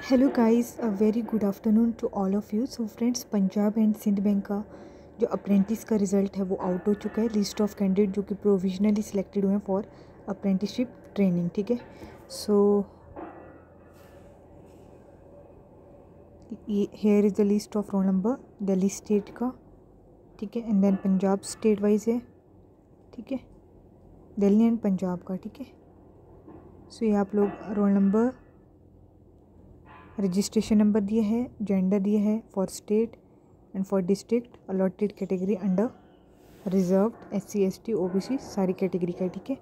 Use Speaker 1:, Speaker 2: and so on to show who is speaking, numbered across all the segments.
Speaker 1: Hello guys, a very good afternoon to all of you. So friends, Punjab and Sindh bank का जो apprentice का result है वो out हो चुका है। लिस्ट ऑफ कैंडिडेट जो कि प्रोविजनली सिलेक्टेड हुए हैं फॉर अप्रेंटिसशिप ट्रेनिंग। ठीक है, so here is the list of roll number Delhi state का। ठीक है, and then Punjab state wise है। ठीक है, दिल्ली एंड पंजाब का। ठीक है, सो ये आप लोग रोल नंबर, रजिस्ट्रेशन नंबर दिया है, जेंडर दिया है for state and for district, allotted category under reserved, SC ST OBC सारी कैटेगरी का। ठीक है,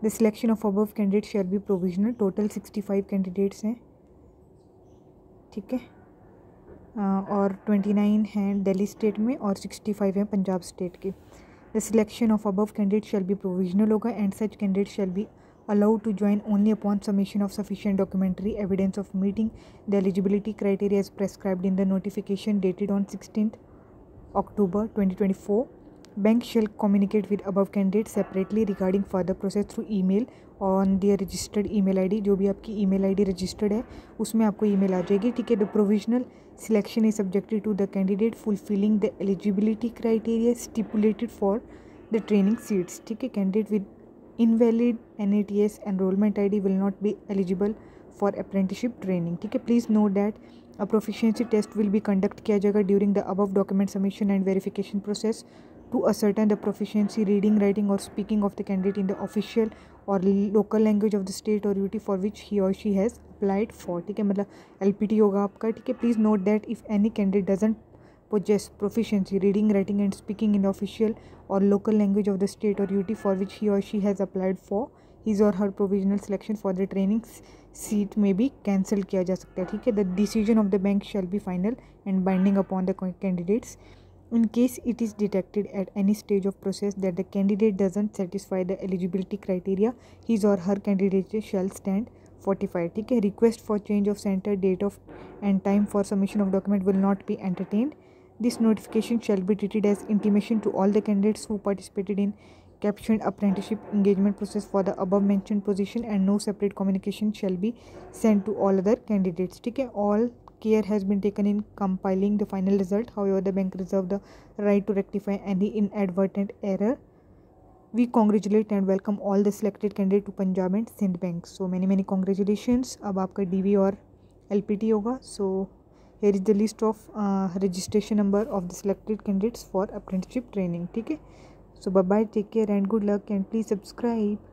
Speaker 1: the selection of above candidate shall be provisional. Total 65 candidates हैं। ठीक है, और 29 हैं दिल्ली स्टेट में और 65 हैं पंजाब स्टेट के। The selection of above candidate shall be provisional होगा and such candidate shall be allowed to join only upon submission of sufficient documentary evidence of meeting the eligibility criteria as prescribed in the notification dated on 16th October 2024. Bank shall communicate with above candidates separately regarding further process through email on their registered email ID. जो भी आपकी email ID registered है उसमें आपको email आ जाएगी। ठीक है, the provisional selection is subjected to the candidate fulfilling the eligibility criteria stipulated for the training seats. ठीक है, candidate with invalid NATS enrollment ID will not be eligible for apprenticeship training. ठीक है, please note that a proficiency test will be conduct किया जाएगा during the above document submission and verification process to ascertain the proficiency reading, writing or speaking of the candidate in the official or local language of the state or UT for which he or she has applied for. ठीक है, मतलब LPT होगा आपका। ठीक है, please note that if any candidate doesn't possess proficiency reading, writing and speaking in the official or local language of the state or UT for which he or she has applied for, his or her provisional selection for the training seat may be cancelled किया जा सकता है। ठीक है, the decision of the bank shall be final and binding upon the candidates. In case it is detected at any stage of process that the candidate doesn't satisfy the eligibility criteria, his or her candidature shall stand fortified. ठीक है, request for change of center, date of and time for submission of document will not be entertained. This notification shall be treated as intimation to all the candidates who participated in captioned apprenticeship engagement process for the above mentioned position, and no separate communication shall be sent to all other candidates. ठीक है, all care has been taken in compiling the final result. However, the bank reserve the right to rectify any inadvertent error. We congratulate and welcome all the selected candidate to Punjab and Sindh Bank. So many congratulations. अब आपका DV और LPT होगा. So here is the list of registration number of the selected candidates for apprenticeship training. ठीक है, so bye bye, take care and good luck and please subscribe.